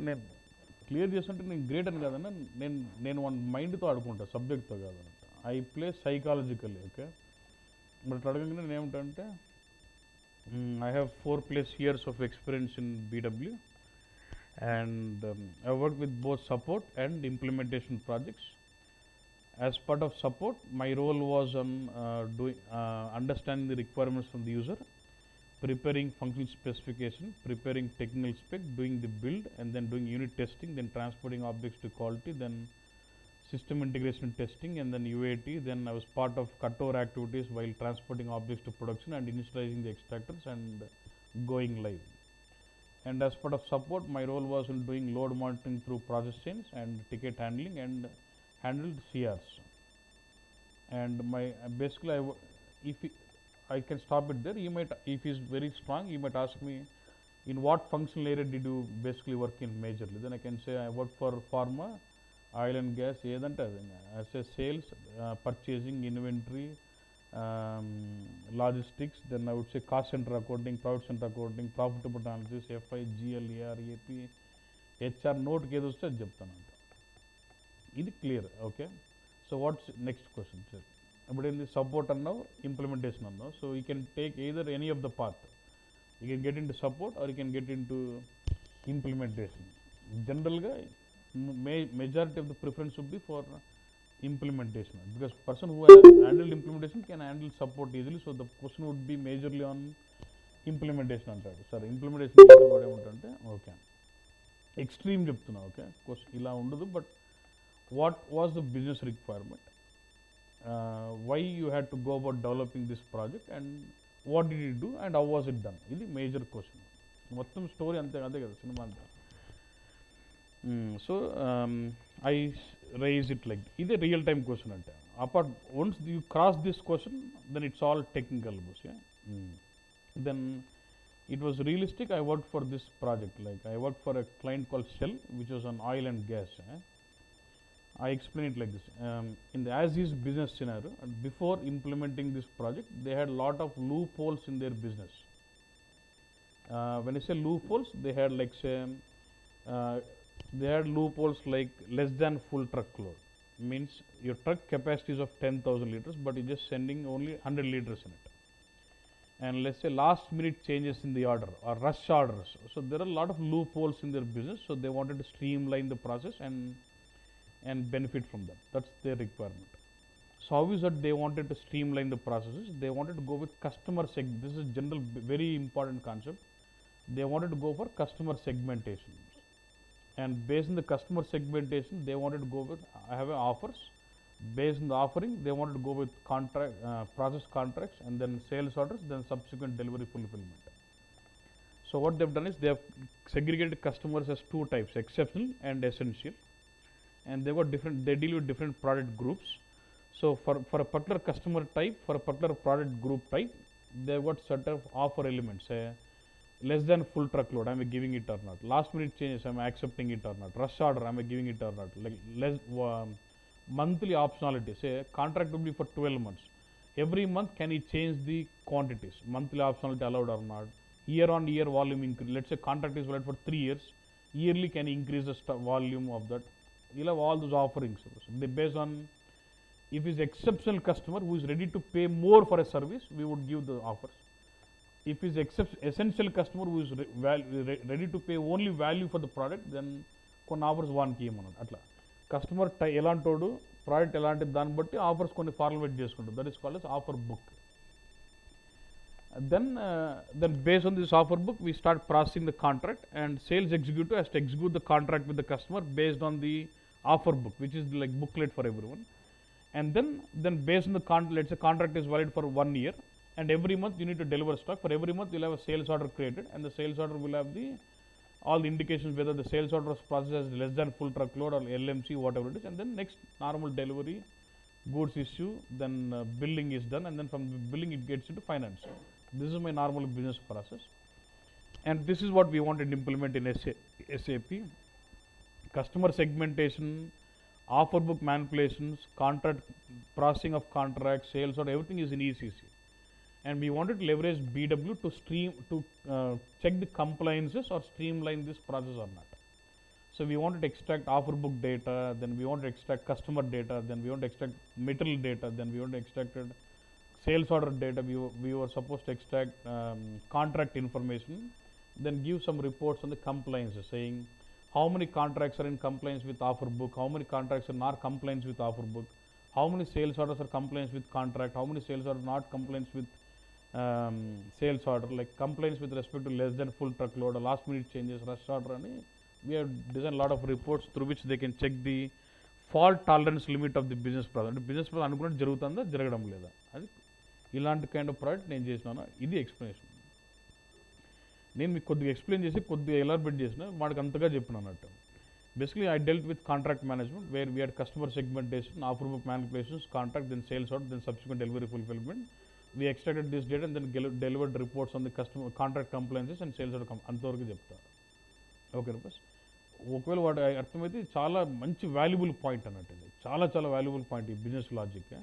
నేను క్లియర్ చేస్తుంటే నేను గ్రేట్ అని కాదన్నా, నేను నేను వన్ మైండ్తో ఆడుకుంటా, సబ్జెక్ట్తో కాదన్నమాట. I play సైకాలజికల్లీ. ఓకే, బట్ అడగంగానే నేను ఏమిటంటే I have 4+ years of experience in BW, and I worked with both support and implementation projects. As part of support, my role was on understanding the requirements from the user, preparing functional specification, preparing technical spec, doing the build, and then doing unit testing, then transporting objects to quality, then system integration testing, and then UAT. Then I was part of cutover activities while transporting objects to production and initializing the extractors and going live. And as part of support, my role was in doing load monitoring through process chains and ticket handling, and handled CRs. And my basically if I can stop it there. You might, if he's very strong, you might ask me, in what functional area did you basically work in majorly? Then I can say I worked for pharma, oil and gas, ఏదంటే అది as a sales, purchasing, inventory, logistics. Then I would say cost center accounting, profit center accounting, profitable analysis, FI, GL, AR, AP, HR, నోట్కి ఏది వస్తే అది చెప్తాను అంట. ఇది clear. Okay, so what's next question sir? ఇప్పుడు ఏంది, సపోర్ట్ అన్నావు, implementation అన్నావు. So you can take either any of the path. You can get in to support or you can get in to implementation. జనరల్గా majority of the preference would be for implementation, because person who has handled implementation can handle support easily. So the question would be majorly on implementation అంటాడు. Sir implementation వాడు ఏమంటే, okay extreme చెప్తున్నా. Okay, question ఇలా ఉండదు, but what was the business requirement, why you had to go about developing this project, and what did you do, and how was it done. ఇది major question. మొత్తం story అంతే, అదే కదా cinema అంతా. So I raise it like ఇదే real time question అంటే. Apart once you cross this question, then it's all technical బుస్. Then it was realistic. I worked for this project, like I worked for a client called Shell, which was on oil and gas. I explain it like this. In the as is business scenario, before implementing this project, they had a lot of loopholes in their business. When I say loopholes, they had like say they had loopholes like less than full truck load, means your truck capacity is of 10,000 liters, but you're just sending only 100 liters in it. And let's say last minute changes in the order or rush orders. So there are a lot of loopholes in their business. So they wanted to streamline the process and benefit from that. That's their requirement. So how is that they wanted to streamline the processes? They wanted to go with customer segment. This is general, very important concept. They wanted to go for customer segmentation. And based on the customer segmentation, they wanted to go with have offers. Based on the offering, they wanted to go with contract, process contracts, and then sales orders, then subsequent delivery fulfillment. So what they've done is they have segregated customers as two types: exceptional and essential. And they got different. They deal with different product groups. So for a particular customer type, for a particular product group type, they've got set of offer elements. Say less than full truckload, am I giving it or not? Last minute changes, am I accepting it or not? Rush order, am I giving it or not? Like less monthly optionality. Say contract will be for 12 months. Every month, can he change the quantities? Monthly optionality allowed or not? Year on year volume increase. Let's say contract is valid for 3 years. Yearly, can he increase the volume of that? You'll have all those offerings. They based on, if he's exceptional customer who is ready to pay more for a service, we would give the offers. If he's essential customer who is ready to pay only value for the product, then కొన్ని offers వానికి ఇవ్వమన్నాడు. అట్లా customer ఎలాంటోడు, product ఎలాంటి, దాన్ని బట్టి offers కొన్ని format చేసుకుంటాడు. That is called as offer book. Then based on this offer book, we start processing the contract, and sales executive has to execute the contract with the customer based on the offer book, which is like booklet for everyone. And then based on the let's say contract is valid for 1 year, and every month you need to deliver stock. For every month you'll have a sales order created, and the sales order will have all the indications whether the sales order was processed as less than full truckload or LMC, whatever it is. And then next normal delivery, goods issue, then billing is done, and then from billing it gets into finance. This is my normal business process, and this is what we wanted to implement in SAP. Customer segmentation, offer book manipulations, contract processing of contracts, sales order, everything is in ECC. And we wanted to leverage BW to check the compliances or streamline this process or not. So we wanted to extract offer book data, then we want to extract customer data, then we want to extract material data, then we want to extract sales order data. We were supposed to extract contract information, then give some reports on the compliances saying how many contracts are in compliance with offer book, how many contracts are not compliance with offer book, how many sales orders are compliance with contract, how many sales are not compliance with sales order, like complaints with respect to less than full truckload or last minute changes, rush order, and we have designed a lot of reports through which they can check the fault tolerance limit of the business process. అంటే business process అనుకున్నట్టు జరుగుతుందా జరగడం లేదా, అది ఇలాంటి kind of project నేను చేసినాను. ఇది ఎక్స్ప్లెనేషన్. నేను మీకు కొద్దిగా ఎక్స్ప్లెయిన్ చేసి కొద్దిగా ఎలాబరేట్ చేసిన వాడికి అంతగా చెప్పిన అన్నట్టు. Basically I dealt with contract management where we had customer segmentation, offer book manipulations, contract, then sales out, then subsequent delivery fulfilment. We extracted this data and then delivered reports on the customer contract compliances and sales order అంతవరకు చెప్తారు. Okay Rufus. ఒకవేళ వాడు అర్థమైతే చాలా మంచి valuable point అన్నట్టు, ఇది చాలా చాలా వాల్యుబుల్ పాయింట్ ఈ బిజినెస్ లాజిక్.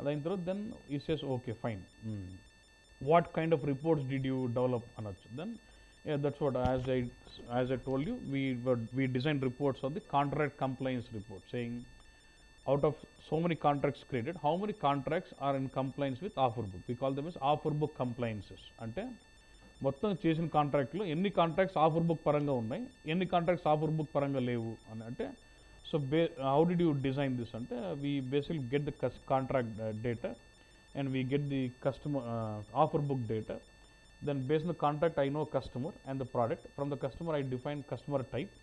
అదైన తర్వాత దెన్ ఈ says okay fine, what kind of reports did you develop అనొచ్చు. Then that's what as I told you we design reports on the contract compliance report saying out of so many contracts created, how many contracts are in compliance with offer book. We call them as offer book compliances. అంటే మొత్తం చేసిన కాంట్రాక్ట్లో ఎన్ని contracts offer book పరంగా ఉన్నాయి, ఎన్ని contracts offer book పరంగా లేవు అని. అంటే so how did you design this అంటే we basically get the contract data and we get the customer offer book data. Then based the contract I know customer and the product. From the customer I define customer type.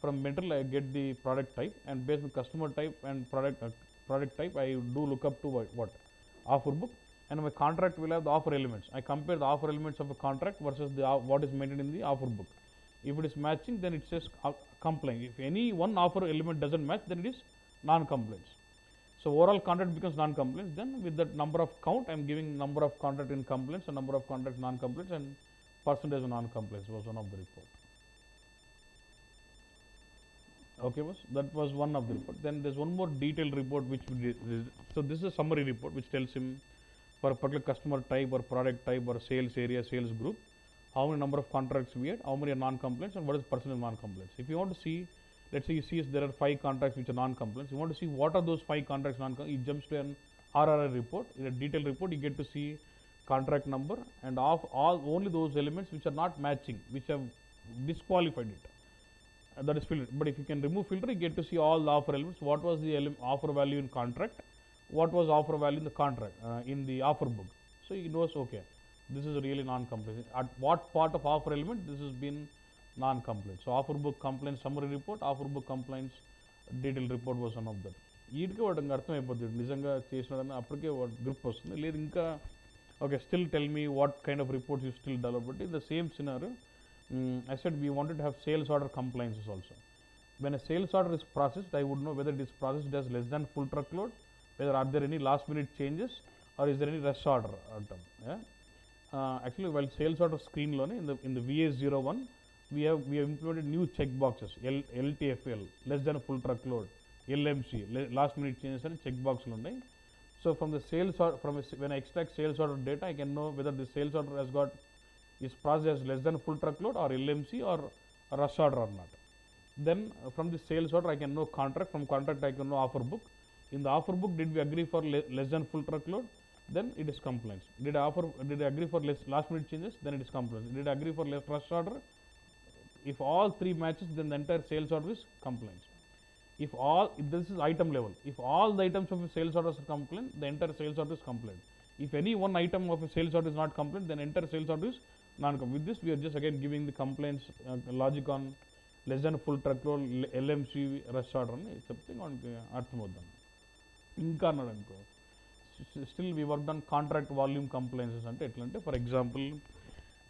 From material I get the product type, and based on customer type and product type I do look up to what offer book, and my contract will have the offer elements. I compare the offer elements of a contract versus the what is maintained in the offer book. If it is matching, then it says compliant. If any one offer element doesn't match, then it is non-compliance. So overall contract becomes non-compliance. Then with that number of count, I am giving number of contract in compliance and number of contract non-compliance, and percentage of non-compliance was one of the report. Okay, boss. That was one of the report. Then there's one more detailed report which we did. So this is a summary report which tells him for a particular customer type or product type or sales area, sales group, how many number of contracts we had, how many are non-compliance, and what is percentage of non-compliance. If you want to see, let's say you see there are 5 contracts which are non-compliance. You want to see what are those 5 contracts non-compliance. It jumps to an RRI report. In a detailed report, you get to see contract number and of all only those elements which are not matching, which have disqualified it. That is filter. But if you can remove filter, you get to see all the offer elements. What was the offer value in contract? What was offer value in the contract in the offer book? So he knows, okay, this is really non-compliant. At what part of offer element this has been non-compliant? So offer book compliance summary report, offer book compliance detailed report was one of that. వీటికి వాడికి అర్థమైపోతుంది నిజంగా చేసినాడని, అప్పటికే వాడు grip వస్తుంది. లేదు ఇంకా okay still tell me what kind of reports you still develop. In the same scenario I said we wanted to have sales order compliances also. When a sales order is processed, I would know whether it is processed as less than full truckload, whether are there any last minute changes or is there any rush order item. Actually, while sales order screen lone in the VA01 we have implemented new check boxes, LTFL, less than full truckload, LMC, last minute changes and check box lo. So from the sales order, when I extract sales order data, I can know whether the sales order has got is processed as less than full truckload or LMC or rush order or not. Then from the sales order I can know contract, from contract I can know offer book. In the offer book, did we agree for less than full truckload? Then it is compliance. Did I agree for less last minute changes? Then it is compliance. Did I agree for less rush order? If all 3 matches, then the entire sales order is compliance. If this is item level, if all the items of a sales order are compliant, the entire sales order is compliant. If any one item of a sales order is not compliant, then entire sales order is non-compliant. With this, we are just again giving the compliance logic on less than full truckload, LMC, rush order అని చెప్తే మనకి అర్థమవుతాం. ఇంకా అన్నాడు అనుకో, still we work on contract volume compliances. అంటే ఎట్లా అంటే for example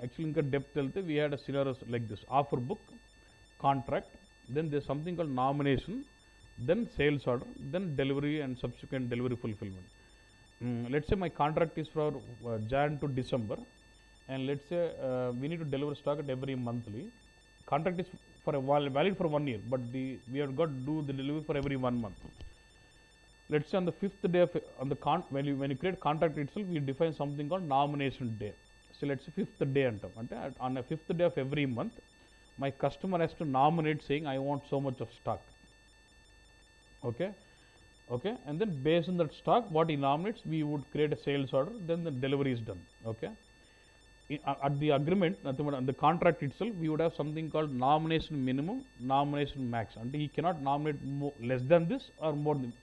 actually ఇంకా డెప్త్ వెళ్తే we had a scenarios like this: offer book, contract, then they something called nomination, then sales order, then delivery and subsequent delivery fulfilment. Let's say my contract is for Jan to December, and let's say we need to deliver stock at every monthly. Contract is for valid for 1 year, but we have got to do the delivery for every 1 month. Let's say on the 5th day of when you create contract itself, we define something called nomination day. So let's say 5th day antam. On the 5th day of every month, my customer has to nominate saying I want so much of stock. Okay, okay, and then based on that stock, what he nominates, we would create a sales order, then the delivery is done. Okay, at the agreement, nothing but on the contract itself, we would have something called nomination minimum, nomination max, and he cannot nominate less than this or more than.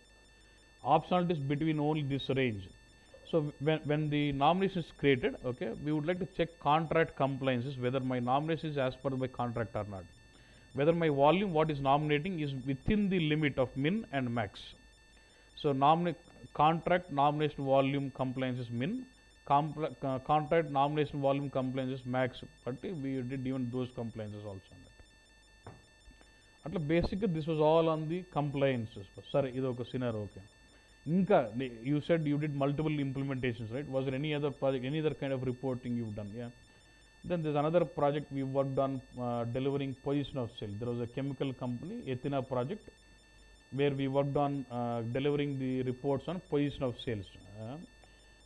Optionalities between only this range. So when the nomination is created, okay, we would like to check contract compliances, whether my nomination is as per my contract or not, whether my volume what is nominating is within the limit of min and max. So contract nomination volume compliance is min, contract nomination volume compliance is max, but we did even those compliances also on that. అట్లా బేసిక్గా this was all on the compliances. సరే, ఇది ఒక scenario. Okay, ఇంకా you said you did multiple implementations, right? Was there any other project, any other kind of reporting you done? Yeah. Then there's another project we worked on delivering position of sale. There was a chemical company, Ethina project, where we worked on delivering the reports on position of sales.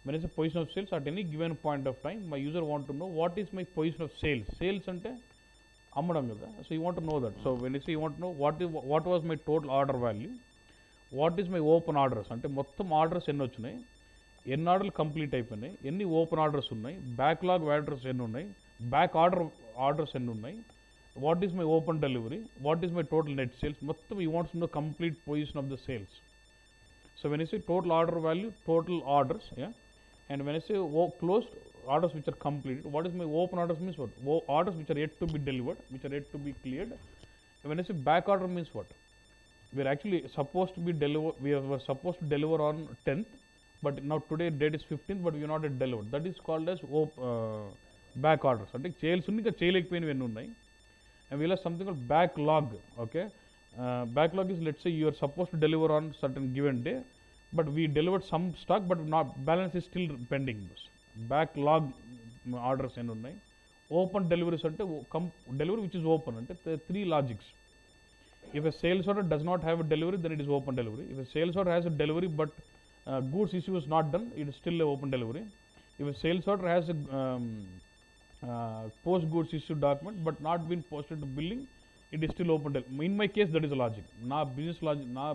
When I say position of sales, at any given point of time, my user want to know what is my position of sales. Sales ante అమ్మడం కదా. So you want to know that. So when you say you want to know what was my total order value, what is my open orders, అంటే మొత్తం orders ఎన్ని వచ్చినాయి, ఎన్ని ఆర్డర్లు complete అయిపోయినాయి, ఎన్ని ఓపెన్ ఆర్డర్స్ ఉన్నాయి, బ్యాక్లాగ్ ఆర్డర్స్ ఎన్ని ఉన్నాయి, బ్యాక్ ఆర్డర్స్ ఎన్ని ఉన్నాయి, what is my open delivery, what is my total net sales, మొత్తం you wants to know complete position of the sales. So when you say total order value, total orders, yeah, and when I say closed orders which are completed, what is my open orders means what? Orders which are yet to be delivered, which are yet to be cleared. When I say back order means what? We are actually supposed to be were supposed to deliver on 10th, but now today date is 15th, but we are not yet delivered. That is called as back orders. అంటే చేయాల్సి ఇంకా చేయలేకపోయినవి ఎన్ని ఉన్నాయి. And we'll have something called backlog. Okay, backlog is, let's say you are supposed to deliver on certain given day, but we delivered some stock, but not balance is still pending. Backlog orders ఎన్ని ఉన్నాయి. Open deliveries అంటే delivery which is open, అంటే 3 logics. If a sales order does not have a delivery, then it is open delivery. If a sales order has a delivery but goods issue is not done, it is still a open delivery. If a sales order has a post goods issue document but not been posted to billing, it is still open delivery. In my case, that is the logic. నా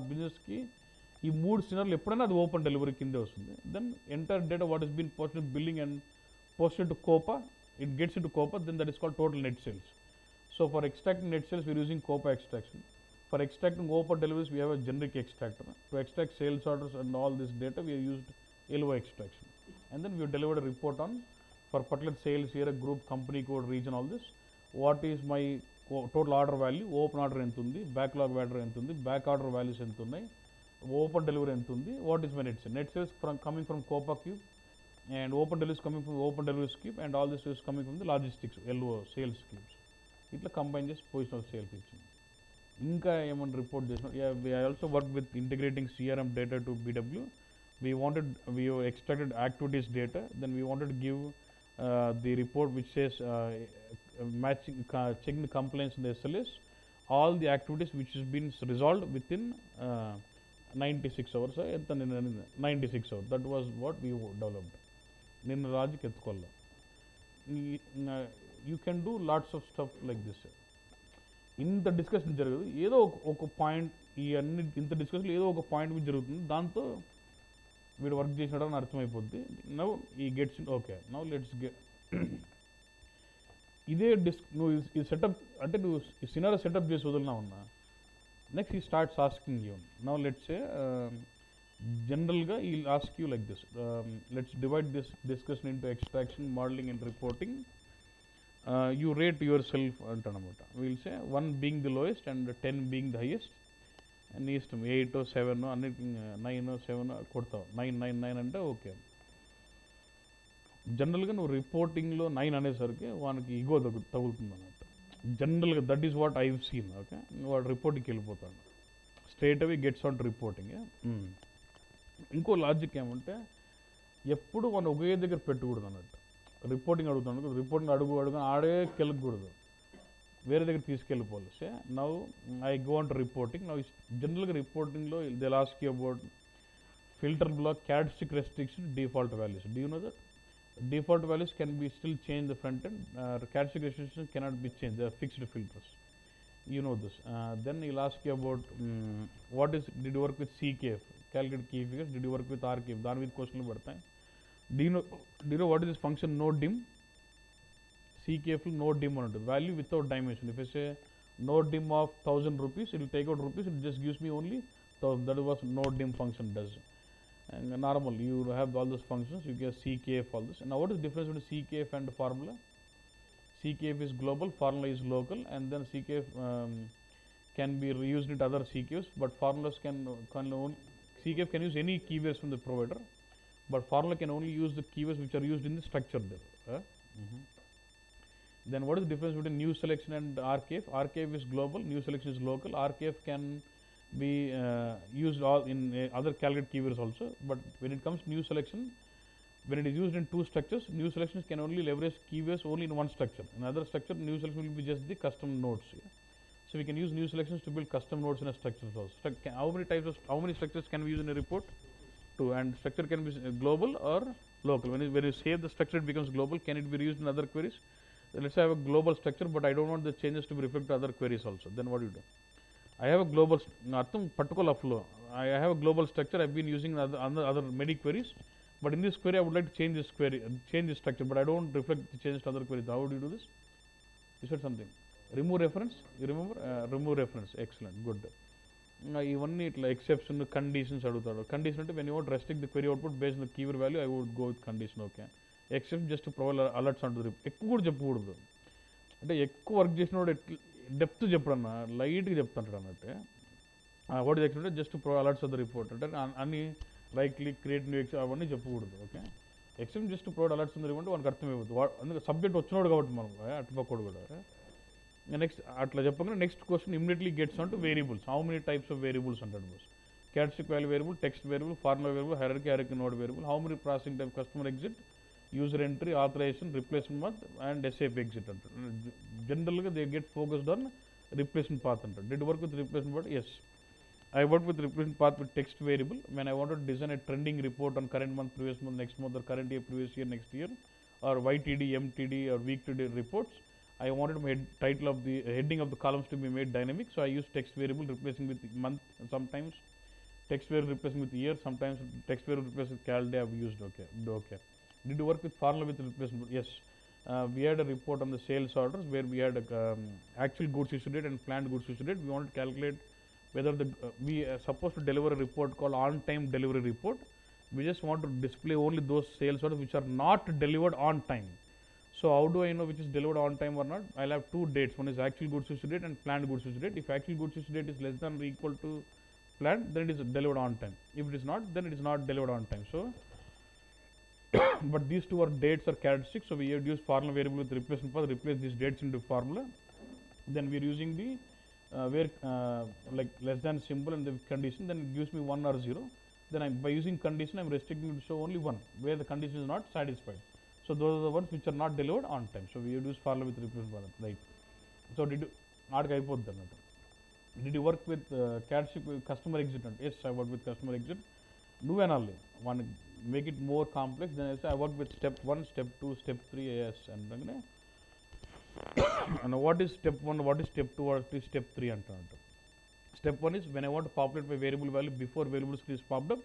బిజినెస్కి ఈ 3 సినార్లు ఎప్పుడైనా అది open delivery కిందే వస్తుంది. Then entire data what is been posted billing and posted to COPA, it gets in to COPA, then that is called total net sales. So for extracting net sales we are using COPA extraction. For extracting open deliveries, we have a generic extractor. To extract sales orders and all this data, we have used ELO extraction. And then we have delivered a report on, for particular sales here, a group, company code, region, all this. What is my total order value, open order ఎంత ఉంది, backlog order ఎంత ఉంది, back order values ఎంత ఉన్నాయి, open delivery ఎంత ఉంది, what is my net sales. Net sales coming from Copa Cube, and open deliveries coming from open deliveries cube, and all this is coming from the logistics, LO, sales cubes. ఇట్లా combine చేసి position of sales ఇచ్చింది. ఇంకా ఏమన్నా report చేసిన, I also work with integrating CRM data to BW. we extracted activities data, then we wanted to give the report which says matching, checking the compliance in the SLAs, all the activities which has been resolved within 96 hours. 96 hours, that was what we developed. నిన్న రాజుకి ఎత్తుకోవాలి. You can do lots of stuff like this. ఇంత discussion జరగదు, ఏదో ఒక point, ఈ అన్ని ఇంత discussion ఏదో ఒక పాయింట్ మీద జరుగుతుంది, దాంతో వీడు వర్క్ చేసినాడని అర్థమైపోద్ది. నవ్ ఈ gets okay, now let's get ఇదే నువ్వు ఈ సెటప్ అంటే నువ్వు ఈ సినారో సెటప్ చేసి వదిలినా ఉన్నా, next he starts asking you. Now let's say జనరల్గా he ask you like this, let's divide this discussion into extraction, modeling and reporting. You rate yourself అంటానమాట. Will say 1 being the lowest and 10 being the highest, and ఇష్టం 8 7 అన్నిటి 9 7 కొడతావు. 9 9 9 అంటే okay. జనరల్గా నువ్వు రిపోర్టింగ్లో 9 అనేసరికి వానికి ఈగో తగులుతుంది అన్నట్టు. జనరల్గా that is what I have seen. Okay, వాడు రిపోర్టింగ్కి వెళ్ళిపోతాడు, straight away gets on reporting. ఇంకో లాజిక్ ఏమంటే ఎప్పుడు మనం ఒకే దగ్గర పెట్టకూడదు అన్నట్టు. రిపోర్టింగ్ అడుగుతాను, రిపోర్టింగ్ అడుగు ఆడే కెళ్ళకూడదు, వేరే దగ్గర తీసుకెళ్ళిపోవాలి. Say now I go on to reporting. Now జనరల్గా రిపోర్టింగ్లో they ask you about filter block, characteristic restriction, default values. Do you know that? Default values can be still changed the front end. Characteristic restrictions cannot be changed. They are fixed filters. You know this. Then he'll ask you about what is, did you work with CKF, calculate key figures, did you work with RKF, దాని మీద క్వశ్చన్లు పడతాయి. Do you know what is this function no dim? CKF no dim అని ఉంటుంది, value without dimension. If I say no dim of 1000 rupees, it will take out rupees, it just gives me only 1000. That was no dim function does. And normal, you have all those functions, you get CKF, all this. And now what is the difference between CKF and formula? CKF is global, formula is local, and then CKF can be reused into other CKFs, but formulas can only, CKF can use any keywords from the provider, but formula can only use the keywords which are used in the structure there. Then what is the difference between new selection and RKF? RKF is global, new selection is local. RKF can be used all in other calculate keywords also, but when it comes to new selection, when it is used in two structures, new selections can only leverage keywords only in one structure. In another structure, new selection will be just the custom nodes. So we can use new selections to build custom nodes in a structure also. How many structures can we use in a report? Two. And structure can be global or local. When you save the structure, it becomes global. Can it be reused in other queries? Let's say I have a global structure, but I don't want the changes to be reflected to other queries also. Then what do you do? I have a global particular flow. I have a global structure. I've been using other many queries, but in this query I would like to change this query, change this structure, but I don't reflect the changes to other queries. How do you do this? You said something. Remove reference. You remember? Remove reference. Excellent. Good. ఇవన్నీ ఇట్లా exception conditions అడుగుతాడు. Condition అంటే when you want restrict the query output based the keyword value, I would go with condition. Okay. Except just provide alerts అంటుంది. ఎక్కువ కూడా చెప్పకూడదు, అంటే ఎక్కువ వర్క్ చేసిన వాడు డెప్త్ చెప్పడన్నా, లైట్గా చెప్తుంటాడు అన్నట్టు. What is except just provide alerts of the report అంటే అన్ని రైట్ క్లిక్ క్రియేట్ న్యూ అవన్నీ చెప్పకూడదు. Okay. Except just provide alerts ఉంది రిపోర్ట్ వానికి అర్థమైపోతుంది. అందుకే సబ్జెక్ట్ వచ్చినోడు కాబట్టి మనం అటుపక్కడు కూడా. నెక్స్ట్ అట్లా చెప్పగానే next question immediately gets on to variables. How many types of variables అంటాడు boss. Characteristic value variable, text variable, formula variable, hierarchy node variable. How many processing type, customer exit, user entry, authorization, replacement path and SAP exit అంటారు. జనరల్గా they get focused on replacement path అంటారు. Did work with replacement path? Yes, I worked with replacement path with text variable when I wanted to design a trending report on current month, previous month, next month, or current year, previous year, next year, or YTD, MTD, or week to day reports. I wanted my title of the heading of the columns to be made dynamic, so I used text variable replacing with month, sometimes text variable replacing with year, sometimes text variable replacing with calendar. I've used. Okay. Did you work with formula with replacement? Yes. We had a report on the sales orders where we had actual goods issued date and planned goods issued date. We wanted to calculate whether we are supposed to deliver a report called on-time delivery report. We just want to display only those sales orders which are not delivered on time. So how do I know which is delivered on time or not? I'll have two dates. One is actual goods issued date and planned goods issued date. If actual goods issued date is less than or equal to planned, then it is delivered on time. If it is not, then it is not delivered on time. So but these two are dates or characteristics. So we have used formula variable with replacement path, replace these dates into formula. Then we are using the where like less than symbol and the condition, then it gives me 1 or 0. Then by using condition, I'm restricting to show only 1 where the condition is not satisfied. So those are the ones which are not delivered on time. So we use formula with replacement, right? So did you work with customer exit? Yes, I worked with customer exit. No analysis. One make it more complex. Then I say I worked with step 1, step 2, step 3. Yes, and and what is step 1, what is step 2, what is step 3 అంటారు. Step 1 is when I want to populate my variable value before variable is popped up,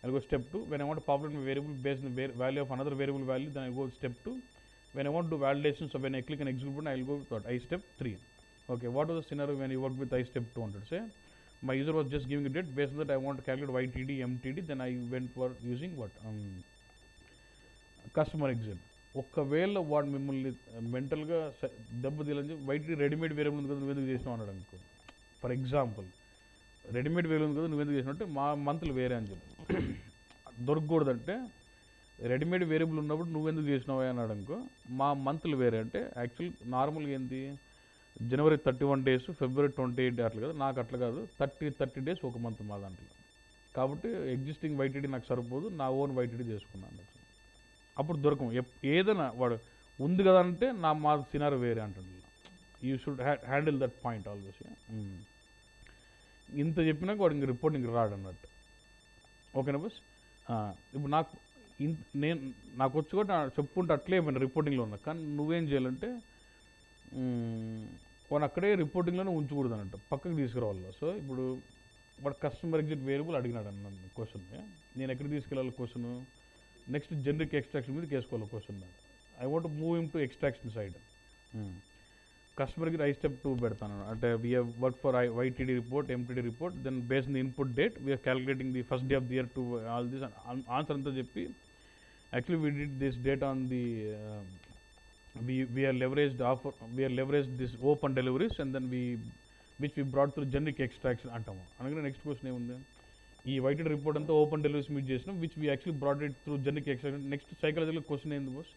I'll go step 2. When I want to populate my variable based on the value of another variable value, then I'll go step 2. When I want to do validation, so when I click on execute button, I'll go with what? I step 3. Okay, what was the scenario when you work with I step 200? Say my user was just giving a date, based on that I want to calculate YTD, MTD, then I went for using what? Customer exit. ఒకవేళ వాడు మిమ్మల్ని మెంటల్గా దెబ్బతీయాలని white readymade variable ఉంది కదా నువ్వెందుకు చేసినావు అన్నాడు అనుకో. ఫర్ ఎగ్జాంపుల్ రెడీమేడ్ వేరియబుల్ ఉంది కదా నువ్వెందుకు చేసినట్టే మా మంత్లు వేరే అని చెప్పి దొరకకూడదంటే రెడీమేడ్ వేరియబుల్ ఉన్నప్పుడు నువ్వెందుకు చేసినావు అన్నాడు అనుకో. మా మంత్లు వేరే అంటే యాక్చువల్ నార్మల్గా ఏంటి జనవరి 31 days, ఫిబ్రవరి 28 అట్లా కదా. నాకు అట్లా కాదు, 30 days ఒక మంత్ మా దాంట్లో. కాబట్టి ఎగ్జిస్టింగ్ వైటీడీ నాకు సరిపోదు, నా ఓన్ వైటీడీ చేసుకున్నాను. అప్పుడు దొరకం. ఏదైనా వాడు ఉంది కదా అంటే మా సినారో వేరే అంటుంది. You should handle that point always. ఇంత చెప్పినాక వాడు ఇంక రిపోర్ట్ ఇంక రాడు అన్నట్టు. ఓకేనా బస్. ఇప్పుడు నాకు నేను నాకు వచ్చి కూడా చెప్పుకుంటే అట్లే అయిపోయినా రిపోర్టింగ్లో ఉన్నా. కానీ నువ్వేం చేయాలంటే వాడు అక్కడే రిపోర్టింగ్లోనే ఉంచకూడదు అన్నట్టు, పక్కకి తీసుకురావాలి. సో ఇప్పుడు వాడు కస్టమర్ ఎగ్జిట్ వేరియబుల్ అడిగినాడు అన్న క్వశ్చన్, నేను ఎక్కడ తీసుకెళ్ళాలి క్వశ్చన్, నెక్స్ట్ జనరిక్ ఎక్స్ట్రాక్షన్ మీద వేసుకోవాలి క్వశ్చన్. I want move him to extraction side. కస్టమర్కి ఐ స్టెప్ 2 పెడతాను అంటే we have work for YTD report, MTD report, then based the input date we are calculating the first day of the year to all this answer అంతా చెప్పి actually we did this date on the we are leveraged this open deliveries and then which we brought through generic extraction అంటాము. అనగానే next question ఏముంది, ఈ weighted report అంతా open deliveries meet చేసినాం which we actually brought it through generic extraction. Next psychological question ఏంది boss,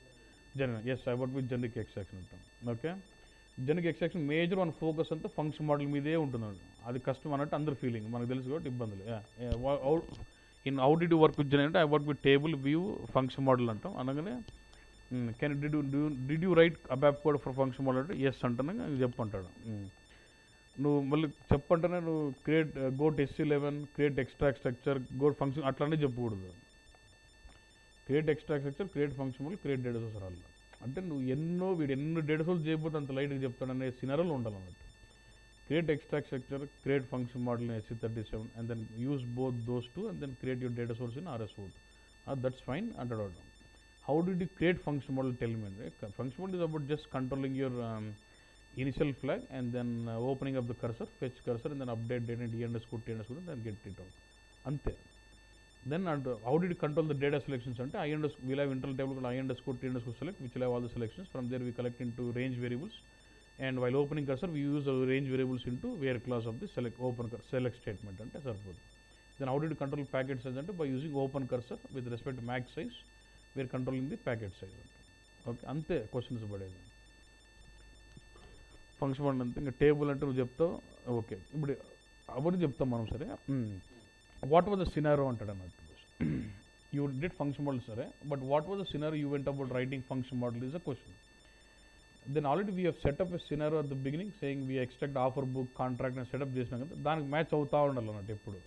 yes I work with generic extraction అంటాం. Okay, generic extraction major one focus అంతా function model మీదే ఉంటున్నాడు. అది కష్టం అన్నట్టు అందరు ఫీలింగ్, మనకు తెలుసు కాబట్టి ఇబ్బందులు. In how did you work with generic అంటే I work with table view function model అంటాం. అనగానే can did you write ABAP code for function model అంటే ఎస్ అంటాను చెప్పంటాడు. నువ్వు మళ్ళీ చెప్పంటేనే నువ్వు create go to SC11 create extract structure go function అట్లానే చెప్పకూడదు. Create extract structure create function model create data source రాళ్ళు అంటే నువ్వు ఎన్ని డేటా సోర్స్ చేయకపోతే అంత లైట్గా చెప్తాడనే సినారోలు ఉండాలన్నట్టు. Create extract structure create function model in SC37 and then use both those two and then create your data source in RS Wood. That's fine అంటాడు. How did you create function model? Tell me. Right? Function model is about just controlling your initial flag and then opening up the cursor, fetch cursor, and then update data and t_t_, and then get it out. Ante. Then how did you control the data selections? Ante we'll have internal table called i_t_select, which will have all the selections. From there we collect into range variables, and while opening cursor we use the range variables into where class of the select statement. Ante sarpod. Then how did you control packet size? Ante by using open cursor with respect to max size. We are controlling the packet size. Okay, అంతే questions పడేది. Function model అంతే. ఇంకా table అంటే నువ్వు చెప్తావు. Okay, ఇప్పుడు అవన్నీ చెప్తాం మనం. సరే, వాట్ వాజ్ ద సినారో అంటాడు అన్నట్టు. యూ డిడ్ ఫంక్షన్ మోడల్ సరే, but what was the scenario you went about writing function model is a question. Then already we have set up a scenario at the beginning saying we extract offer book contract అని set up చేసినాం కదా, దానికి match అవుతా ఉండాలి అన్నట్టు ఎప్పుడు.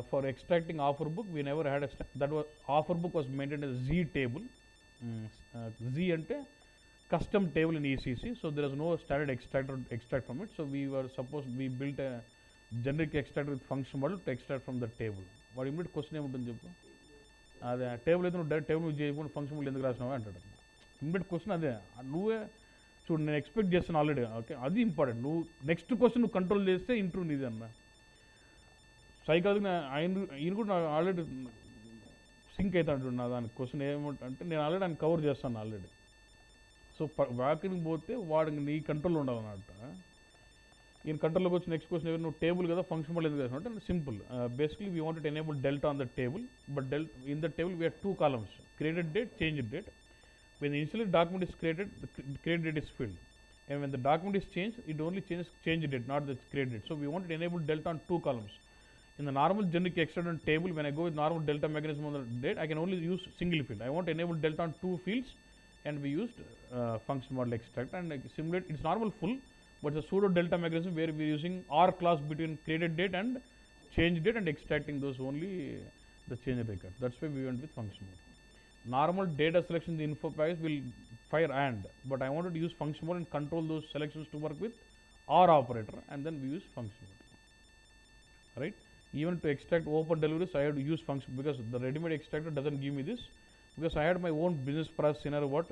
For extracting offer book we never had that was offer book was maintained as Z table. Z ante custom table in ECC, so there is no standard extract from it. So we built a generic extractor with function model to extract from the table. What immediate question ఏముంటుంది చెప్పు, అదే table అయితే నువ్వు direct table చేయకుండా function model ఎందుకు రాసినావా అంటాడు. Immediate question అదే. నువ్వే చూడు, నేను ఎక్స్పెక్ట్ చేస్తాను ఆల్రెడీ. ఓకే, అది ఇంపార్టెంట్. నువ్వు నెక్స్ట్ క్వశ్చన్ నువ్వు కంట్రోల్ చేస్తే ఇంప్రూవ్ నీది అన్న సైకాలజీ. ఈయన కూడా నాకు ఆల్రెడీ సింక్ అవుతాడు నా దానికి క్వశ్చన్ ఏమంటే నేను ఆల్రెడీ ఆయన కవర్ చేస్తాను ఆల్రెడీ. సో వ్యాకింగ్ పోతే వాడికి నీ కంట్రోల్లో ఉండాలన్నమాట. ఈయన కంట్రోల్లోకి వచ్చి నెక్స్ట్ క్వశ్చన్ ఏమైనా నువ్వు టేబుల్ కదా ఫంక్షన్ మోడల్ ఎందుకు చేస్తావు అంటే simple. Basically we want to enable delta on the table, but in the table we have 2 columns, created date, changed date. When the initially document is created, the created date is filled, and when the document is changed, it only changes change date, not the created date. So we want to enable delta on 2 columns. In the normal generic extended table, when I go with normal delta mechanism on the date, I can only use single field. I want to enable delta on 2 fields, and we used function model extract and simulate. It's normal full, but it's a pseudo delta mechanism where we're using R class between created date and change date and extracting those only the change record. That's why we went with function model. Normal data selection in the info package will fire AND, but I wanted to use function model and control those selections to work with OR operator, and then we use function model. Right? Even to extract open deliveries, I had to use function because the ready-made extractor doesn't give me this, because I had my own business process scenario. What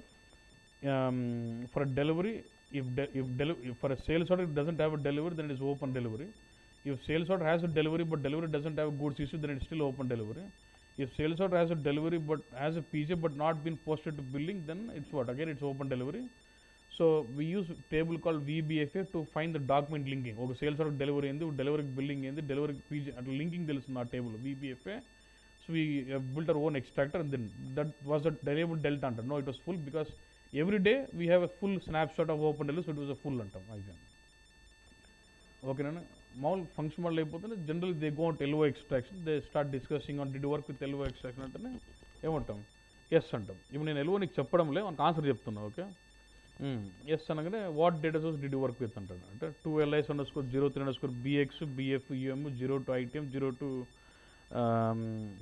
for a delivery, if for a sales order it doesn't have a delivery, then it is open delivery. If sales order has a delivery but delivery doesn't have a goods issue, then it's still open delivery. If sales order has a delivery but has a PJ but not been posted to billing, then it's what? Again, it's open delivery. So we use table called VBFA to find the document linking. Okay, sales order delivery and delivery billing and delivery PJ and linking tells in our table VBFA. So we have built our own extractor, and then that was the enabled delta under. No, it was full because every day we have a full snapshot of open delivery, so it was a full antam. Okay, nana. Maul function model అయిపోతుంది. Generally they go on to LO extraction. They start discussing on did you work with LO extraction అంటే ఏమంటాం, yes అంటాం. ఇప్పుడు నేను LO నీకు చెప్పడం లేదు, మనకు ఆన్సర్ చెప్తున్నా. ఓకే, ఎస్ అనగానే what data source did you work with అంటాడు. అంటే 2LIS_03_BX BF UM 02 ITM 02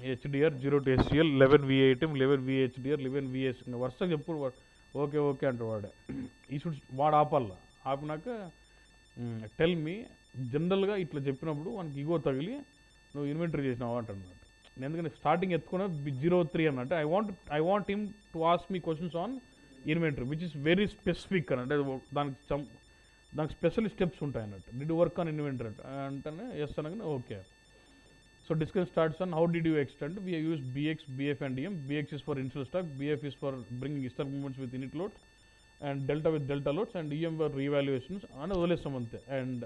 HDR 0 to SCL 11 VATM 11 VHDR 11 VS ఇంకా వరుసగా చెప్పుడు ఓకే ఓకే అంటారు వాడే ఈ షుడ్ వాడు ఆపాల ఆపినాక టెల్ మీ జనరల్గా ఇట్లా చెప్పినప్పుడు మనకి ఇగో తగిలి నువ్వు ఇన్వెంటరీ చేసినావు అంటున్నాడు. ఎందుకంటే స్టార్టింగ్ ఎత్తుకున్న 03 అన్నట్టు I want him to ask me questions on inventory which is very specific అన్నట్టు దానికి స్పెషల్ స్టెప్స్ ఉంటాయి అన్నట్టు. డిడ్ వర్క్ ఆన్ ఇన్వెంటరీ అంటేనే ఎస్ అనగానే okay. So discussion starts on how did you extend. We use BX, BF and EM. BX is for initial stock, BF is for bringing historic movements with init load, and delta with delta loads, and EM for revaluations. And వదిలేస్తాం అంతే. And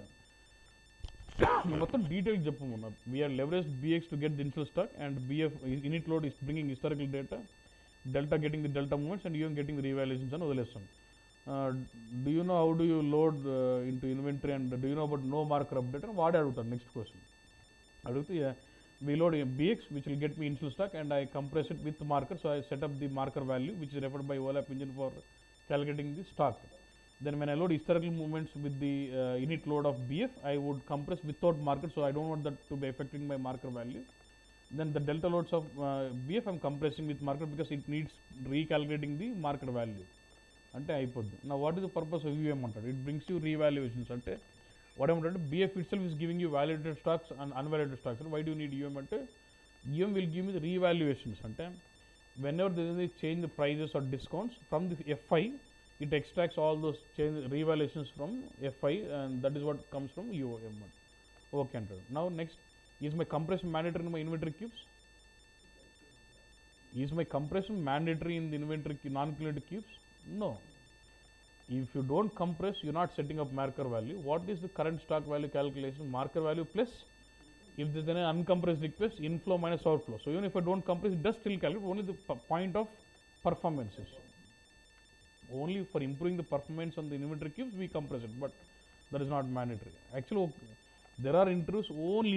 మొత్తం detail చెప్పమన్నారు. We are leveraged BX to get the initial stock, and BF init load is bringing historical data, delta getting the delta movements, and EM getting the revaluations అని వదిలేస్తాం. Do you know how do you load into inventory, and do you know about no marker update అని వాడే అడుగుతాడు next question. అడిగితే we load BX which will get me initial stock and I compress it with marker, so I set up the marker value which is referred by OLAP engine for calculating the stock. Then when I load historical movements with the init load of BF, I would compress without marker, so I don't want that to be affecting my marker value. Then the delta loads of BF I'm compressing with marker because it needs recalculating the marker value అంటే అయిపోద్ది. Now what is the purpose of UM అంటాడు? It brings you revaluations అంటే what ఏమంటే BF itself is giving you validated stocks and unvalidated stocks. Why do you need UM అంటే UM will give me the revaluations అంటే whenever there is a change the prices or discounts from the FI, it extracts all those change revaluations from FI and that is what comes from UM. Okay అంటాడు. Now next, is my compression mandatory in my inventory cubes? Is my compression mandatory in the inventory non-cumulative cubes? No. If you don't compress, you're not setting up marker value. What is the current stock value calculation? Marker value plus if there's an uncompressed request, inflow minus outflow. So even if I don't compress, it does still calculate only the point of performance issue. Only for improving the performance on the inventory cubes we compress it, but that is not mandatory. Actually, there are interviews only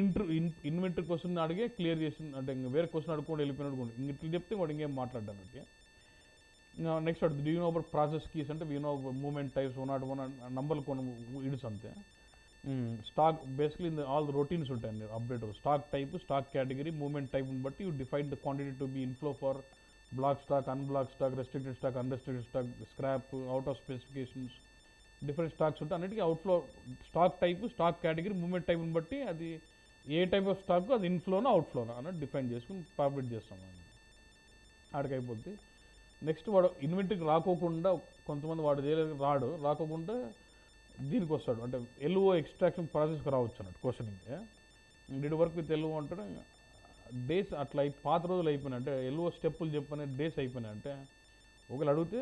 inventory question అడిగే clear చేసి అంటే ఇంకా వేరే question అడుకోండి వెళ్ళిపోయిన అడుకోండి ఇంక ఇట్లా చెప్తే వాడు ఇంకేం మాట్లాడానంటే. నెక్స్ట్ అడుగుతుంది do you know about process keys అంటే వీ నో మూమెంట్ టైప్స్ 101 నంబర్లు కొన్ని ఇడ్స్ అంతే. Stock basically all the routines ఉంటాయండి update. Stock type, stock category, movement టైప్ని బట్టి you define the quantity to be inflow for block stock, unblock stock, restricted stock, unrestricted stock, scrap, out of specifications, different stocks ఉంటాయి. అన్నిటికీ outflow stock type, stock category, movement టైప్ని బట్టి అది ఏ type of stock అది ఇన్ఫ్లోనా అవుట్ఫ్లోనా అన్నట్టు define చేసుకుని populate చేస్తాం. ఆడికి అయిపోద్ది. నెక్స్ట్ వాడు ఇన్వెంటరీకి రాకోకుండా కొంతమంది వాడు రాకోకుండా దీనికి వస్తాడు అంటే ఎల్ఓ ఎక్స్ట్రాక్షన్ ప్రాసెస్కి రావచ్చు అన్నట్టు questioning. Did work with LO అంటాడు. డేస్ అట్లా పాత రోజులు అయిపోయినాయి అంటే ఎల్ఓ స్టెప్పులు చెప్పనే డేస్ అయిపోయినాయి అంటే ఒకవేళ అడిగితే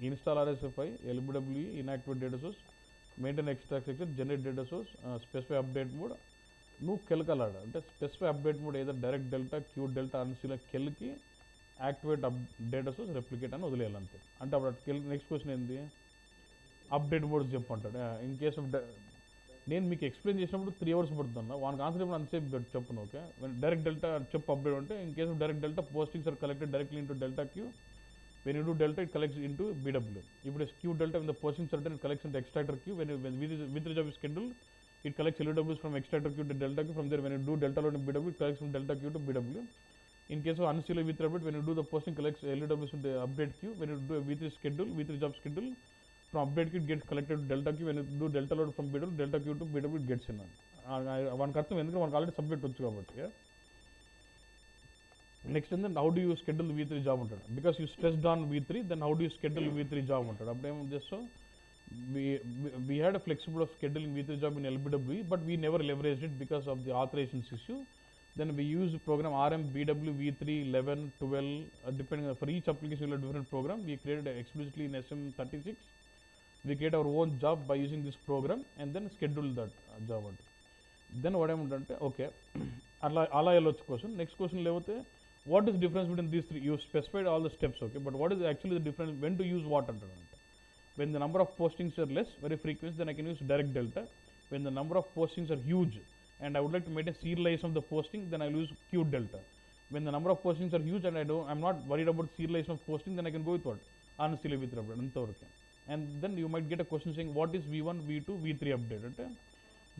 install RSFI, LBWE, inactivate data source, maintain extract sector, generate data source, specify update mode నువ్వు కెలకలాడ అంటే స్పెసిఫై అప్డేట్ మోడ్ ఏదో డైరెక్ట్ డెల్టా, క్యూ డెల్టా అన్సీలో కెలికి యాక్టివేట్ డేటా సోర్స్ రెప్లికేట్ అని వదిలేయాలంతే. అంటే అప్పుడు నెక్స్ట్ క్వశ్చన్ ఏంది అప్డేట్ మోడ్స్ చెప్పంటాడు. ఇన్ కేస్ ఆఫ్ నేను మీకు ఎక్స్ప్లెయిన్ చేసినప్పుడు 3 hours పడుతున్నా వానికి ఆన్సర్ ఇప్పుడు అంతసేపు చెప్పను. ఓకే డైరెక్ట్ డెల్టా చెప్పు అప్డేట్ అంటే in case of direct delta postings are collected directly into delta queue. When you do delta, it collects into BW. If it is Q delta, when the postings are done, it collects into extractor Q. When with job is scheduled, it collects LWs from extractor Q to delta Q. From there, when you do delta load in BW, it collects from delta Q to BW. In case of unsealed with update, when you do the posting, collects LWs in the update Q. When you do a V3 schedule, V3 job schedule, from update Q, it gets collected to delta Q. When you do delta load from BW, delta Q to BW, it gets in. One custom, ఎందుకంటే మనకు already subject వచ్చు కాబట్టి. Next ఏంటంటే how do you schedule V3 job ఉంటాడు. Because you stressed on V3, then how do you schedule V3 job ఉంటాడు. అప్పుడు ఏమో just we had a flexible of scheduling V3 job in LBWE, but we never leveraged it because of the authorizations issue. Then we use program RM, BW, V3, 11, 12, depending for each application we have a different program. We created explicitly in SM36. We create our own job by using this program and then schedule that job. Then what ఏమంటే okay అలా వెళ్ళొచ్చు question. Next question లేకపోతే what is the difference between these three? You specified all the steps, okay, but what is actually the difference when to use what under? When the number of postings are less, very frequent, then I can use direct delta. When the number of postings are huge and I would like to maintain serialization of the posting, then I will use Q delta. When the number of postings are huge and I'm not worried about serialization of posting, then I can go with what? Unsealed with update. And then you might get a question saying what is V1, V2, V3 update.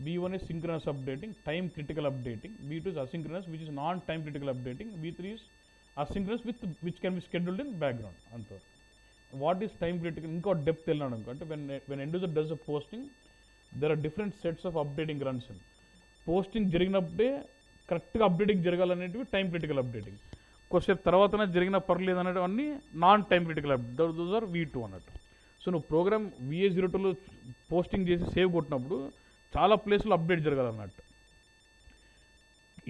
B1 is synchronous updating, time critical updating. B2 is asynchronous, which is non-time critical updating. B3 is asynchronous with which can be scheduled in background. Antar. What is time critical? Inko depth tellanadu ante when end user does a posting, there are different sets of updating runs in. Posting జరిగినప్పుడే కరెక్ట్గా updating జరగాలనేటివి time critical updating. కొద్దిసేపు తర్వాతనే జరిగిన పర్లేదు అనేటివి అన్నీ non time critical update. Those are V2 అన్నట్టు. సో నువ్వు ప్రోగ్రామ్ VA02లో పోస్టింగ్ చేసి సేవ్ కొట్టినప్పుడు చాలా ప్లేస్లో అప్డేట్ జరగాలన్నట్టు.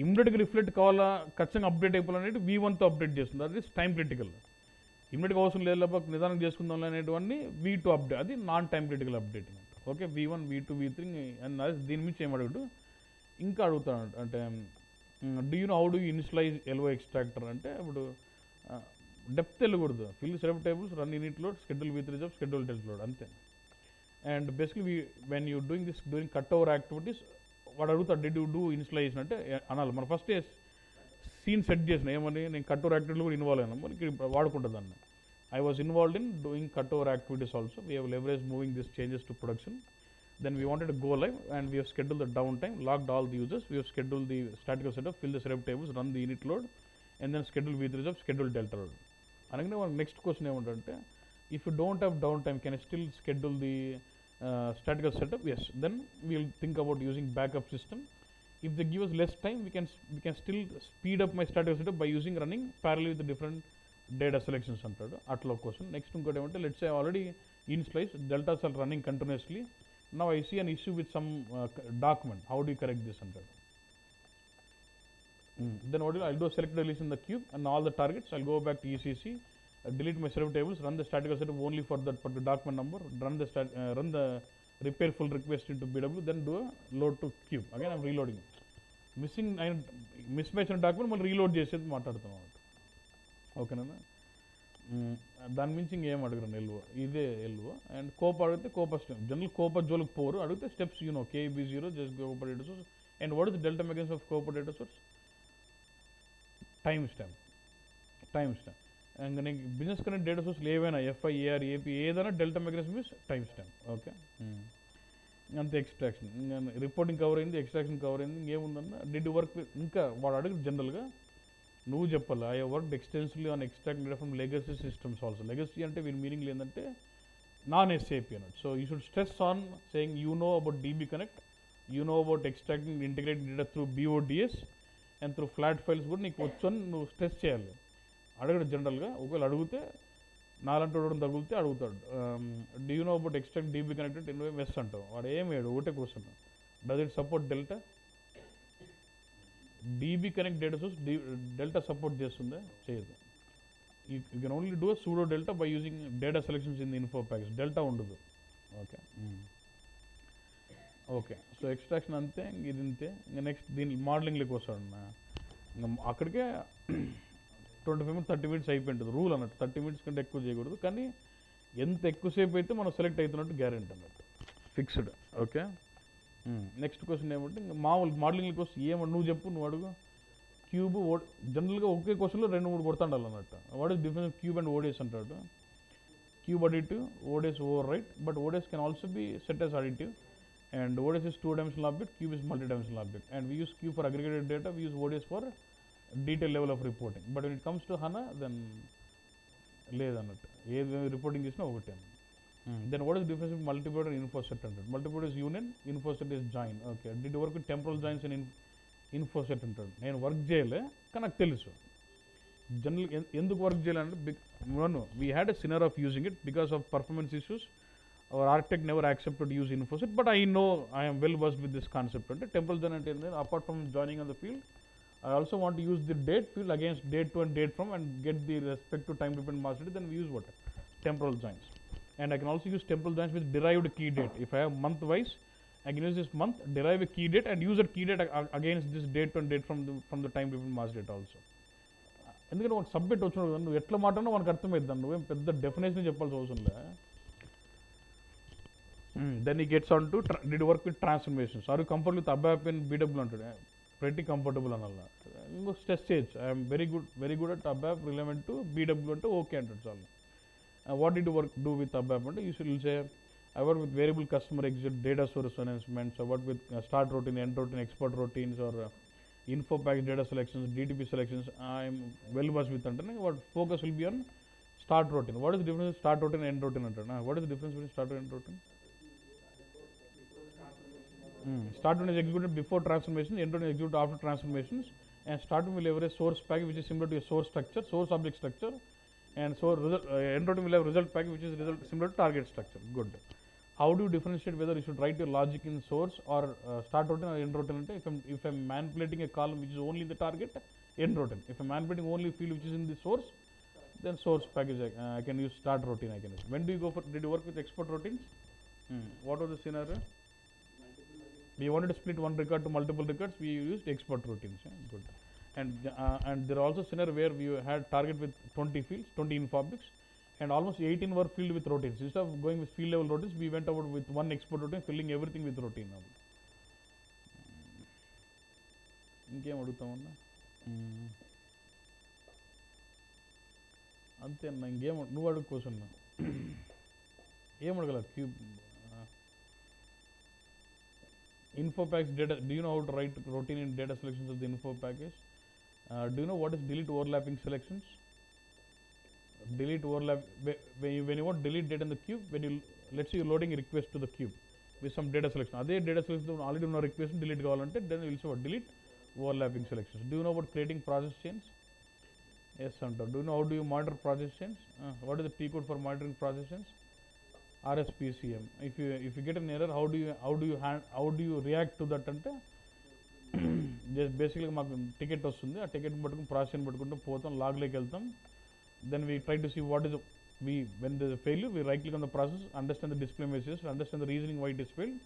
ఇమ్మీడియట్గా రిఫ్లెక్ట్ కావాలా, ఖచ్చితంగా అప్డేట్ అయిపోవాలనేది V1తో అప్డేట్ చేస్తుంది. అది టైం క్రిటికల్. ఇమ్మీడియట్గా అవసరం లేదు లేకపోతే నిదానం చేసుకుందాం అనేటివన్నీ V2 అప్డేట్. అది నాన్ టైం క్రిటికల్ అప్డేటింగ్ అంట. Okay, V1, V2, V3 and దీని నుంచి ఏం అడుగుడు ఇంకా అడుగుతాడు అంటే do you know how do you initialize LO extractor అంటే ఇప్పుడు డెప్త్ వెళ్ళకూడదు. Fill select tables, run unit load, schedule V3 job, schedule test load అంతే. And basically when you doing cut over activities వాడు అడుగుతాడు డిడ్ యూ డూ ఇనిషియలైజేషన్ అంటే అనాలి. మన first scene set చేసిన ఏమని నేను కట్ ఓవర్ యాక్టివిటీలో కూడా ఇన్వాల్వ్ అయినా మనకి ఇప్పుడు వాడుకుంటుంది దాన్ని. I was involved in doing cutover activities also. We have leveraged moving these changes to production. Then we wanted to go live and we have scheduled the downtime, logged all the users, we have scheduled the statical setup, fill the setup tables, run the unit load, and then schedule V3 job, schedule delta load. And next question ఏమంటే if you don't have downtime, can I still schedule the statical setup? Yes. Then we will think about using backup system. If they give us less time, we can still speed up my statical setup by using running parallel with the different data selections అంటాడు. అట్లా ఒక question. Next ఇంకోటి ఏమంటే let's say already in slice deltas are running continuously, now I see an issue with some document, how do correct this అంటాడు. Then what I'll do select release in the cube and all the targets, I'll go back to ECC, delete my setup tables, run the statical setup only for that particular document number, run the repair full request into BW, then do a load to cube. Again I'm reloading. Mismatch అయిన document మళ్ళీ reload చేసేది మాట్లాడుతాం అన్నమాట. ఓకేనా? దాని మించి ఇంకేం అడగరు ఎల్ఓ, ఇదే ఎల్ఓ. అండ్ కోప్ అడిగితే కోప స్టెప్ జనరల్ కోప జోలికి పోరు. అడిగితే steps you know KB0 just COPA data source. And what is the delta mechanism of COPA data source? Time stamp. And నీకు బిజినెస్ కనెక్ట్ డేటా సోర్స్లు ఏవైనా FI, AR, AP ఏదైనా delta mechanism is time stamp. Okay, అంతే. Extraction reporting cover అయింది, extraction cover అయింది. ఇంకేముందన్న did work. ఇంకా వాడు అడిగి జనరల్గా నువ్వు చెప్పాలి I work extensively on extract data from legacy systems also. Legacy అంటే వీళ్ళ మీనింగ్ ఏంటంటే నాన్ SAP అన్నట్టు. So you should stress on saying you know about DB connect, you know about extracting integrating data through BODS and through flat files కూడా నీకు వచ్చు అని నువ్వు stress చేయాలి. అడగడు జనరల్గా. ఒకవేళ అడిగితే నాలంటి వాడు తగిలితే అడుగుతాడు do you know about extract DB connected MES అంటావు. వాడు ఏమేడు ఒకటే question, does it support delta? DB connect data source delta support చేస్తుందా? చేయదు. You can only do pseudo delta by using data selections in the info package. Delta ఉండదు. Okay, so extraction అంతే, ఇది ఇంతే. ఇంకా నెక్స్ట్ దీని మోడలింగ్లోకి వస్తాడు. ఇంకా అక్కడికే 25 minutes 30 minutes అయిపోయింటుంది రూల్ అన్నట్టు. 30 minutes కంటే ఎక్కువ చేయకూడదు. కానీ ఎంత ఎక్కువసేపు అయితే మనం సెలెక్ట్ అవుతున్నట్టు గ్యారెంటీ అన్నట్టు, ఫిక్స్డ్. ఓకే, నెక్స్ట్ క్వశ్చన్ ఏమంటే ఇంకా మామూలు మోడలింగ్ కోసం ఏమన్నా నువ్వు చెప్పు, నువ్వు అడుగు. క్యూబ్ జనరల్గా ఒకే క్వశ్చన్లో 2-3 కొడతాండాలి అన్నట్టు. What is difference cube and ODS అంటాడు. Cube additive, ODS over right, but ODS can also be set as additive. And ODS is 2-dimensional object, cube is multi-dimensional object. And we use cube for aggregated data, we use ODS for detail level of reporting. But when it comes to HANA, then లేదన్నట్టు ఏది reporting చేసినా ఒకటే. Then what is difference with multiprovider and infoset అంటాడు. Multiprovider is union, infoset is join. Okay, did work with temporal joins and infoset అంటాడు. నేను work చేయలే కానీ నాకు తెలుసు. జనరల్ ఎందుకు వర్క్ చేయాలంటే we had a sinner of using it because of performance issues. Our architect never accepted to use InfoSet, but I know I am well versed with this concept. And temporal join ante apart from joining on the field, I also want to use the date field against date to and date from and get the respect to time dependent master date. Then we use what? Temporal joins. And I can also use temporal joins with derived key date. If I have month wise, I can use this month, derive a key date and use that key date against this date to and date from the time dependent master date also. ఎందుకంటే ఒక subject వచ్చినప్పుడు నువ్వు ఎట్లా మాట్లాడినా మనకు అర్థమవుతుంది. నువ్వేం పెద్ద డెఫినేషన్ చెప్పాల్సిన అవసరం లే. Then he gets on to did work with transformations. Are you comfortable with ABAP and BW అంటాడు. pretty comfortable అనల్లా. ఇంకో స్ట్రెస్ చేయొచ్చు. I'm very good at ABAP relevant to BW అంటే ఓకే అంటాడు చాలు. What did work do with ABAP అంటే you should say I work with variable customer exit, data source announcements. I work with start routine, end routine, export routines, or info package data selections, DTP selections. I'm well versed with that. What focus will be on start routine. What is the difference between start routine and end routine? What is the difference between start and end routine? Start routine is executed before transformation, end routine is executed after transformations, and start routine will have a source package which is similar to a source structure, source object structure, and so end routine will have result package which is similar to target structure. Good. How do you differentiate whether you should write your logic in source or start routine or end routine? If I'm manipulating a column which is only in the target, end routine. If I'm manipulating only field which is in the source, then source package I can use start routine. I can use. When do you go for? Did you work with export routines? What was the scenario? We wanted to split one record to multiple records. We used export routines. Good. And there are also scenario where we had target with 20 fields, 20 info objects, and almost 18 were filled with routines. Instead of going with field level routines, we went about with one export routine, filling everything with routine. ఇంకేం అడుగుతామన్నా అంతే అన్న ఇంకేం నువ్వు అడుగు question ఏం అడగల cube info package data. Do you know how to write routine in data selections of the info package? Do you know what is delete overlapping selections? Delete overlap when you want delete data in the cube, when you let's say you're loading a request to the cube with some data selection. Are there data selections already ఉన్న request delete కావాలంటే then you will say what delete overlapping selections. Do you know about creating process chains? Yes, Santa. Do you know how do you monitor process chains? What is the T code for monitoring process chains? RSPCM. If you get an error, how do you react to that అంటే just బేసిక్గా మాకు ticket వస్తుంది ఆ ticket పట్టుకుని process పట్టుకుంటూ పోతాం లాగ్లోకి వెళ్తాం then we try to see what is when there is a failure we right click on the process, understand the display messages, understand the reasoning why it is failed,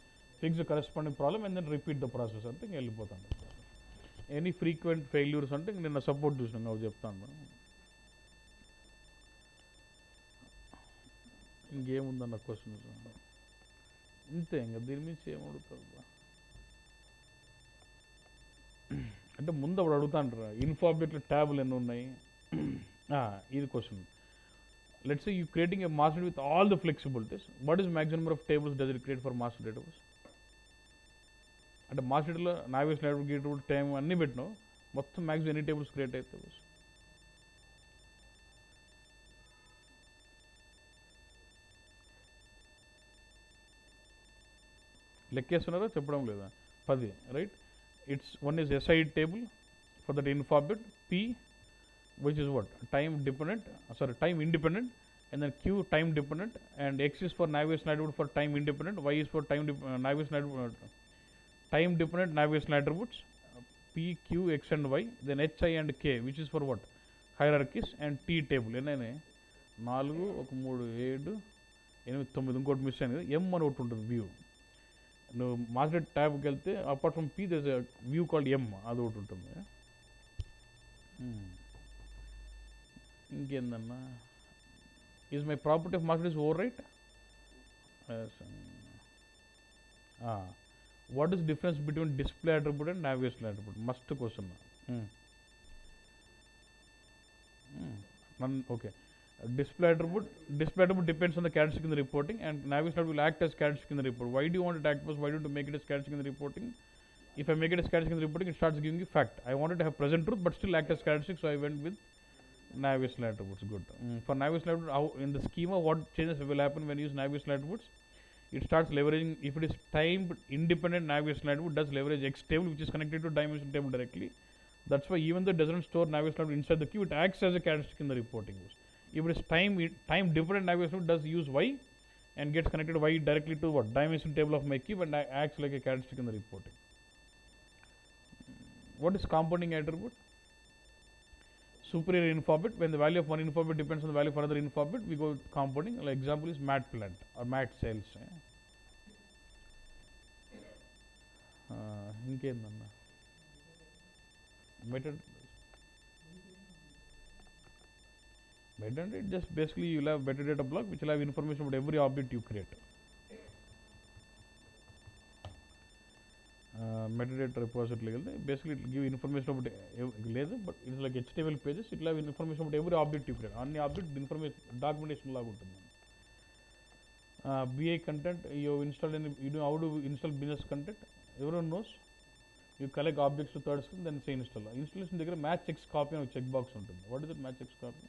fix the corresponding problem and then repeat the process అంటే ఇంక వెళ్ళిపోతాం. Any frequent failures అంటే నిన్న support చూసినాం అవి చెప్తాను. ఇంకేముందన్న question ఇంతే ఇంకా దీని నుంచి ఏమడుగుతారు అంటే ముందు అప్పుడు అడుగుతాంటారా ఇన్ఫో ఆబ్జెక్ట్లో ట్యాబులు ఎన్ని ఉన్నాయి ఇది question. Let's say you creating a master with all the flexibilities, what is maximum number of tables does it create for master database? అంటే మాస్టర్ డేటాలో నావిగేషన్ నెట్వర్క్ గేట్ టైం అన్నీ పెట్టినావు, మొత్తం మ్యాక్సిమం ఎన్ని టేబుల్స్ క్రియేట్ అవుతాయి? లెక్కేస్తున్నారా చెప్పడం లేదా? 10 right. It's one is SI table for that info object, P which is what time dependent, time independent, and then Q time dependent, and X is for navigation attribute for time independent, Y is for navigation attribute, time dependent navigation attributes, P, Q, X and Y, then H, I and K which is for what hierarchies, and T table. ఎన్నైనా 4 1 3 7 8 9 ఇంకోటి miss అయింది M అని ఒకటి ఉంటుంది view. నువ్వు master ట్యాబ్కి వెళ్తే apart from P there is view called M, అది ఒకటి ఉంటుంది. ఇంకేందన్నా is my property of master is overwrite? What is difference between display attribute and navigation attribute? Must question. Okay. Display attribute depends on the characteristic in the reporting, and navigation attribute will act as characteristic in the report. Why do you want it to act as? Why don't you make it as characteristic in the reporting? If I make it as characteristic in the reporting, it starts giving you fact. I wanted to have present truth but still act as characteristic, so I went with navigation attributes. Good. For navigation attribute, how in the schema what changes will happen when you use navigation attributes? It starts leveraging, if it is time independent navigation attribute, does leverage X table which is connected to dimension table directly. That's why even though it doesn't store navigation attribute inside the queue, it acts as a characteristic in the reporting. If it is time different navigation does use Y and gets connected Y directly to what dimension table of my cube and acts like a characteristic in the reporting. What is compounding attribute? Superior info object. When the value of one info object depends on the value of another info object, we go with compounding. Like example is mat plant or mat sales. ఇంకేందన్నా method it just basically you will have metadata block which will have information about every object you create. Metadata repository basically it will give information about but it is like HTML pages, it will have information about every object you create. Any object information documentation laga untundi. BI content, you installed in, you know how to install business content, everyone knows. You collect objects to third screen, then say install. Installation దగ్గర match X copy అని check box ఉంటుంది. What is it match X copy?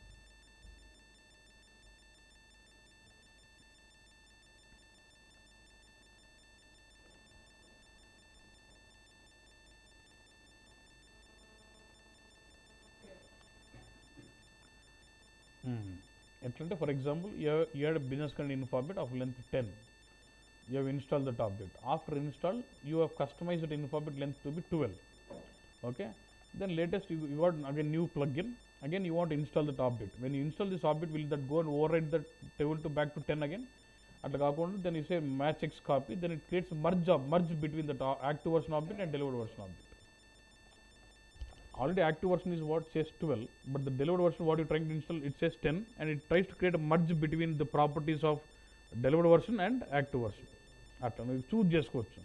ఎట్లంటే for example you had a business content info object of length 10. You have installed that object. After install, you have customized that info object length to be 12. Okay. Then latest you got again new plugin. Again you want to install that object. When you install this object, will that go and override that table to back to 10 again? అట్లా కాకుండా then you say match X copy, then it creates a merge between the active version object and delivered version object. Already active version is what says 12, but the delivered version what you're trying to install, it says 10, and it tries to create a merge between the properties of delivered version and active version. అట్లా నువ్వు choose చేసుకోవచ్చు.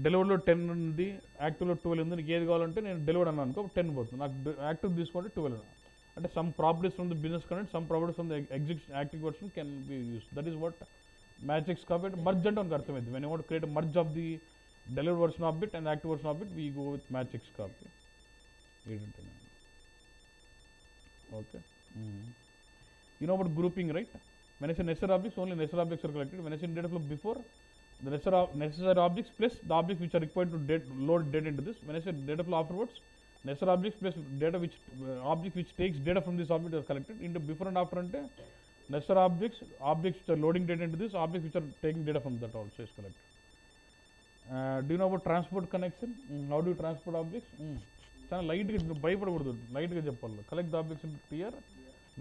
డెలివర్డ్లో 10 ఉంది, యాక్టివ్లో 12 ఉంది, నీకు ఏది కావాలంటే నేను delivered అన్నాను అనుకో 10 పోతుంది, నాకు యాక్టివ్ తీసుకుంటే 12. అంటే some properties from the business content, some properties from the active version can be use. That is what match X కాబట్టి మర్జ్ అంటే మనకు అర్థమైంది. When you want create merge of the delivered version of bit and active version of bit, we go with match X copy. Okay. You know about grouping, right? When I say necessary objects, only necessary objects are collected. When I say data flow before, the necessary objects plus the objects which are required to load data into this. When I say data flow afterwards, necessary objects plus data which object which takes data from this object are collected. Into before and after ante necessary objects which are loading data into this, objects which are taking data from that also is collected. Do you know about transport connection? How do you transport objects? చాలా లైట్గా భయపడకూడదు, లైట్గా చెప్పాలి. Collect the objects in TR,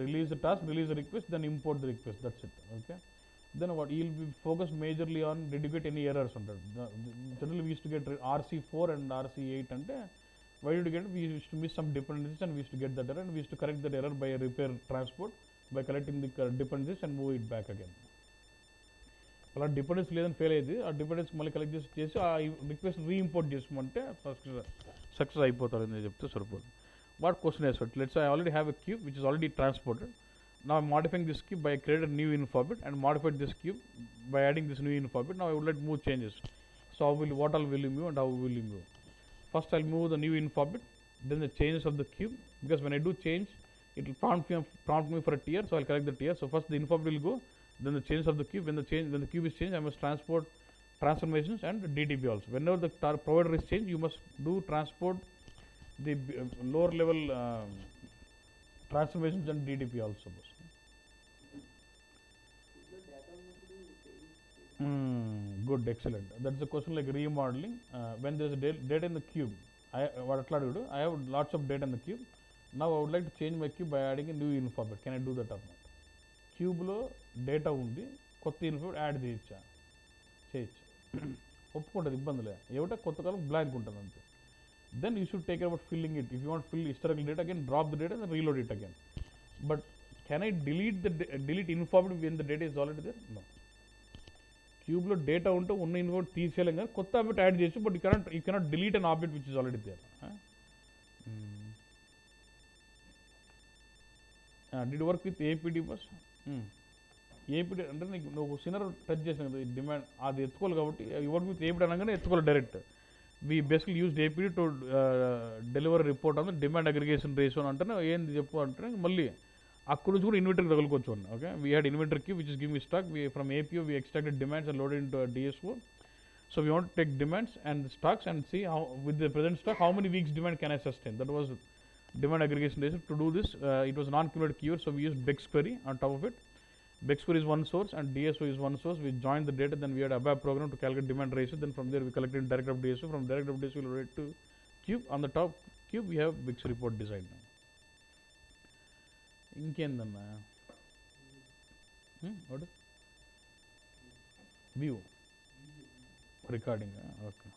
release the task, release the request, then import the request, that's it. Okay. Then what will be focus majorly on did any errors ఉంటాడు. General we use to get RC4 and RC8 అంటే why do get, we use to miss some dependencies and we use to get that error and we use to correct that error by repair transport by collecting the dependencies and move it back again. అలా dependence లేదని fail అయ్యేది, ఆ dependence మళ్ళీ collect చేసి ఆ request రీఇంపోర్ట్ చేసుకోమంటే success అయిపోతారు అని చెప్తే సరిపోదు. వాట్ క్వశ్చన్ వేసుకోండి. Let's I already have a cube which is already transported. Now I'm modifying this cube by creating a new info object and modified this cube by adding this new info object. Now I would like to move changes. So what all will you move and how will you move? First I'll move the new info object, then the changes of the cube, because when I do change, it will prompt me for a tier, so I'll collect the tier. So first the info object will go, then the changes of the cube. When the cube is changed, I must transport transformations and DTP also. Whenever the provider is changed, you must do transport the lower level transformations and DTP also. Good, excellent. That's the question like remodeling. When there's a data in the cube, I have lots of data in the cube. Now I would like to change my cube by adding a new info object. Can I do that or not? Cube లో data ఉంది, కొత్త info add చేయొచ్చు. ఒప్పుకుంటుంది, ఇబ్బంది లేదు. ఏమిటో కొత్త కాలం blank ఉంటుంది అంతే. Then you should take care about filling it. If you want to fill historical data, again drop the data and reload it again. But can I delete info object when the data is already there? No. క్యూబ్లో data ఉంటే ఉన్న info తీసేయలేం కానీ కొత్త object add చేయొచ్చు, but you cannot delete an object which is already there. Did work with APD బస్. APD అంటే నీకు నువ్వు సినర్ టచ్ చేసిన కదా డిమాండ్, అది ఎత్తుకోవాలి కాబట్టి వర్క్ విత్ ఏపీడీ అనగానే ఎత్తుకోవాలి direct. we basically used APD to deliver a report on the demand aggregation ratio అంటే ఏంది చెప్పు అంటే మళ్ళీ అక్కడ నుంచి కూడా ఇన్వెంటర్కి తగులుకోవచ్చు. Okay, we had inventor cube which is give me stock. From APO we extracted demands and loaded into DSO. So we want to take demands and the stocks and see how with the present stock how many weeks demand can I sustain. That was demand aggregation ratio. To do this it was non-cumulative keyword, so we used Bex query on top of it. Bex query is one source and DSO is one source. We joined the data, then we had ABAP program to calculate demand ratio. Then from there we collected direct of DSO. From direct of DSO we loaded to cube. On the top cube we have Bex report design. ఇంకేందన్నా what view recording. Okay.